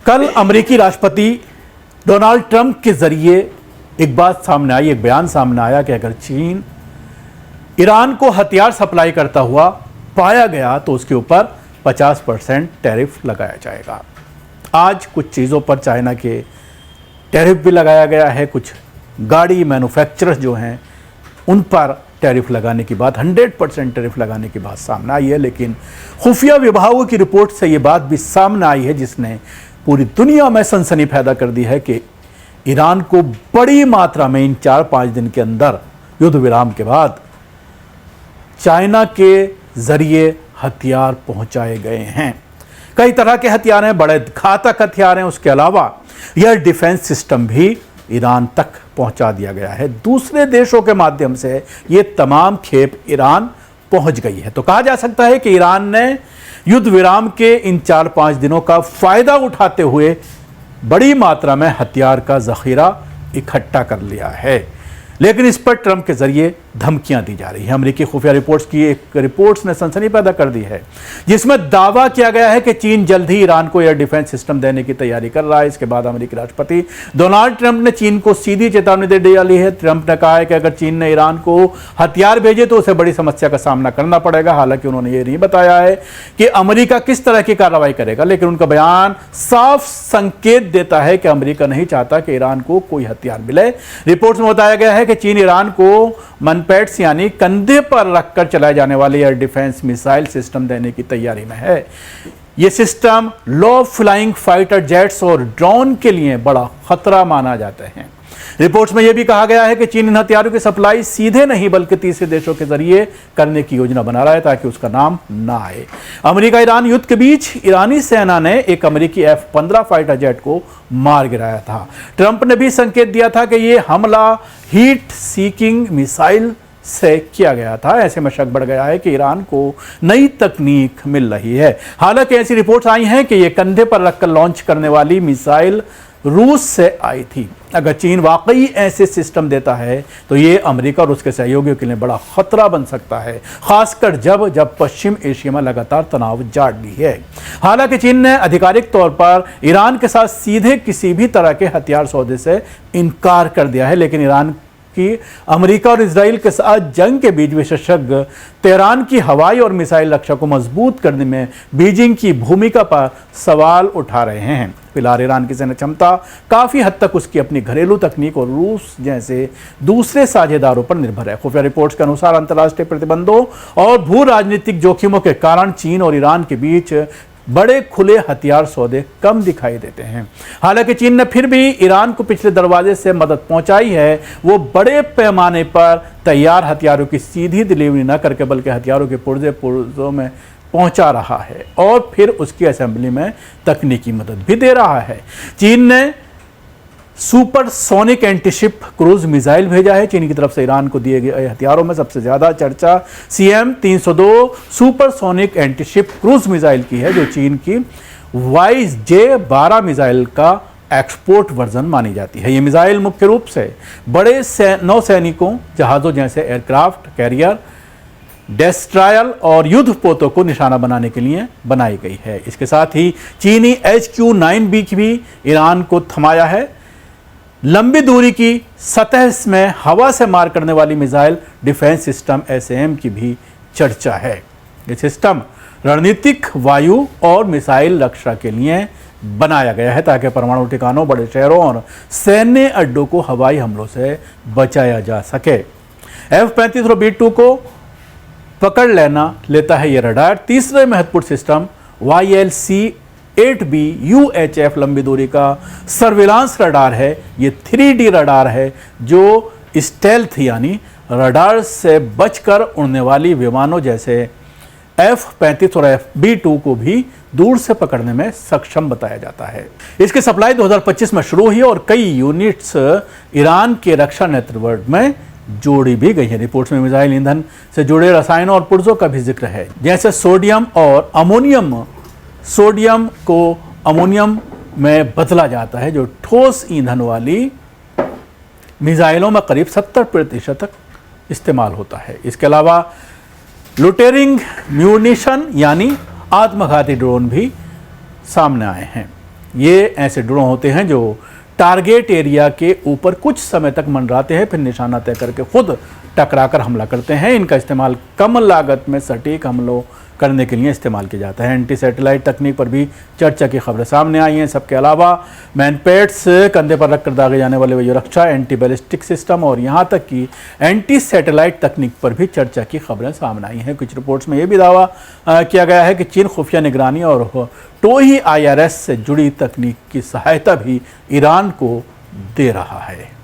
कल अमेरिकी राष्ट्रपति डोनाल्ड ट्रंप के जरिए एक बात सामने आई, एक बयान सामने आया कि अगर चीन ईरान को हथियार सप्लाई करता हुआ पाया गया तो उसके ऊपर 50% टैरिफ लगाया जाएगा। आज कुछ चीज़ों पर चाइना के टैरिफ भी लगाया गया है, कुछ गाड़ी मैन्युफैक्चरर्स जो हैं उन पर टैरिफ लगाने की बात, 100% टैरिफ लगाने की बात सामने आई है। लेकिन खुफिया विभागों की रिपोर्ट से ये बात भी सामने आई है जिसने पूरी दुनिया में सनसनी पैदा कर दी है कि ईरान को बड़ी मात्रा में इन 4-5 दिन के अंदर युद्ध विराम के बाद चाइना के जरिए हथियार पहुंचाए गए हैं। कई तरह के हथियार हैं, बड़े घातक हथियार हैं। उसके अलावा यह डिफेंस सिस्टम भी ईरान तक पहुंचा दिया गया है। दूसरे देशों के माध्यम से ये तमाम खेप ईरान पहुंच गई है। तो कहा जा सकता है कि ईरान ने युद्ध विराम के इन 4-5 दिनों का फायदा उठाते हुए बड़ी मात्रा में हथियार का जखीरा इकट्ठा कर लिया है। लेकिन इस पर ट्रंप के जरिए धमकियां दी जा रही है। अमेरिकी खुफिया रिपोर्ट्स की एक रिपोर्ट्स ने सनसनी पैदा कर दी है जिसमें दावा किया गया है कि चीन जल्द ही ईरान को एयर डिफेंस सिस्टम देने की तैयारी कर रहा है। इसके बाद अमेरिकी राष्ट्रपति डोनाल्ड ट्रंप ने चीन को सीधी चेतावनी दे डाली है। ट्रंप ने कहा है कि अगर चीन ने ईरान को हथियार भेजे तो उसे बड़ी समस्या का सामना करना पड़ेगा। हालांकि उन्होंने ये नहीं बताया है कि अमेरिका किस तरह की कार्रवाई करेगा, लेकिन उनका बयान साफ संकेत देता है कि अमेरिका नहीं चाहता कि ईरान को कोई हथियार मिले। रिपोर्ट्स में बताया गया है कि चीन ईरान को मनपैट्स यानी कंधे पर रखकर चलाए जाने वाले एयर डिफेंस मिसाइल सिस्टम देने की तैयारी में है। यह सिस्टम लो फ्लाइंग फाइटर जेट्स और ड्रोन के लिए बड़ा खतरा माना जाता है। रिपोर्ट्स में यह भी कहा गया है कि चीन इन हथियारों की सप्लाई सीधे नहीं बल्कि तीसरे देशों के जरिए करने की योजना बना रहा है ताकि उसका नाम ना आए। अमेरिका ईरान युद्ध के बीच ईरानी सेना ने एक अमेरिकी F-15 फाइटर जेट को मार गिराया था। ट्रंप ने भी संकेत दिया था कि यह हमला हीट सीकिंग मिसाइल से किया गया था। ऐसे में शक बढ़ गया है कि ईरान को नई तकनीक मिल रही है। हालांकि ऐसी रिपोर्ट्स आई हैं कि यह कंधे पर रखकर लॉन्च करने वाली मिसाइल रूस से आई थी। अगर चीन वाकई ऐसे सिस्टम देता है तो ये अमेरिका और उसके सहयोगियों के लिए बड़ा खतरा बन सकता है, खासकर जब पश्चिम एशिया में लगातार तनाव जाड़ ली है। हालांकि चीन ने आधिकारिक तौर पर ईरान के साथ सीधे किसी भी तरह के हथियार सौदे से इनकार कर दिया है। लेकिन ईरान की अमेरिका और इजराइल के साथ जंग के बीच विशेषज्ञ तेहरान की हवाई और मिसाइल रक्षा को मजबूत करने में बीजिंग की भूमिका पर सवाल उठा रहे हैं। फिलहाल ईरान की सैन्य क्षमता काफी हद तक उसकी अपनी घरेलू तकनीक और रूस जैसे दूसरे साझेदारों पर निर्भर है। खुफिया रिपोर्ट्स के अनुसार अंतर्राष्ट्रीय प्रतिबंधों और भू राजनीतिक जोखिमों के कारण चीन और ईरान के बीच बड़े खुले हथियार सौदे कम दिखाई देते हैं। हालांकि चीन ने फिर भी ईरान को पिछले दरवाजे से मदद पहुंचाई है। वो बड़े पैमाने पर तैयार हथियारों की सीधी डिलीवरी न करके बल्कि हथियारों के पुर्जों में पहुंचा रहा है और फिर उसकी असेंबली में तकनीकी मदद भी दे रहा है। चीन ने सुपरसोनिक एंटीशिप क्रूज मिसाइल भेजा है। चीन की तरफ से ईरान को दिए गए हथियारों में सबसे ज्यादा चर्चा CM-302 supersonic antiship cruise missile की है, जो चीन की YJ-12 मिसाइल का एक्सपोर्ट वर्जन मानी जाती है। ये मिसाइल मुख्य रूप से बड़े नौसैनिकों जहाज़ों जैसे एयरक्राफ्ट कैरियर, डेस्ट्रॉयर और युद्ध पोतों को निशाना बनाने के लिए बनाई गई है। इसके साथ ही चीनी HQ-9B की भी ईरान को थमाया है। लंबी दूरी की सतह में हवा से मार करने वाली मिसाइल डिफेंस सिस्टम SM की भी चर्चा है। ये सिस्टम रणनीतिक वायु और मिसाइल रक्षा के लिए बनाया गया है ताकि परमाणु ठिकानों, बड़े शहरों और सैन्य अड्डों को हवाई हमलों से बचाया जा सके। F-35B2 को पकड़ लेता है ये रडार। तीसरे महत्वपूर्ण सिस्टम YLC-8B UHF लंबी दूरी का सर्विलांस रडार है। ये 3D रडार है जो स्टेल्थ यानी रडार से बचकर उड़ने वाली विमानों जैसे F-35 और F-B2 को भी दूर से पकड़ने में सक्षम बताया जाता है। इसकी सप्लाई 2025 में शुरू हुई और कई यूनिट्स ईरान के रक्षा नेटवर्क में जोड़ी भी गई है। रिपोर्ट्स में मिसाइल ईंधन से जुड़े रसायनों और पुर्जों का भी जिक्र है, जैसे सोडियम और अमोनियम। सोडियम को अमोनियम में बदला जाता है जो ठोस ईंधन वाली मिसाइलों में करीब 70% तक इस्तेमाल होता है। इसके अलावा लुटेरिंग म्यूनिशन यानी आत्मघाती ड्रोन भी सामने आए हैं। ये ऐसे ड्रोन होते हैं जो टारगेट एरिया के ऊपर कुछ समय तक मंडराते हैं, फिर निशाना तय करके खुद टकराकर हमला करते हैं। इनका इस्तेमाल कम लागत में सटीक हमलों करने के लिए इस्तेमाल किया जाता है। एंटी सैटेलाइट तकनीक पर भी चर्चा की खबरें सामने आई हैं। सबके अलावा मैनपेट्स, कंधे पर रखकर दागे जाने वाले वजह रक्षा, एंटी बैलिस्टिक सिस्टम और यहाँ तक कि एंटी सैटेलाइट तकनीक पर भी चर्चा की खबरें सामने आई हैं। कुछ रिपोर्ट्स में यह भी दावा किया गया है कि चीन खुफिया निगरानी और टोही IRS से जुड़ी तकनीक की सहायता भी ईरान को दे रहा है।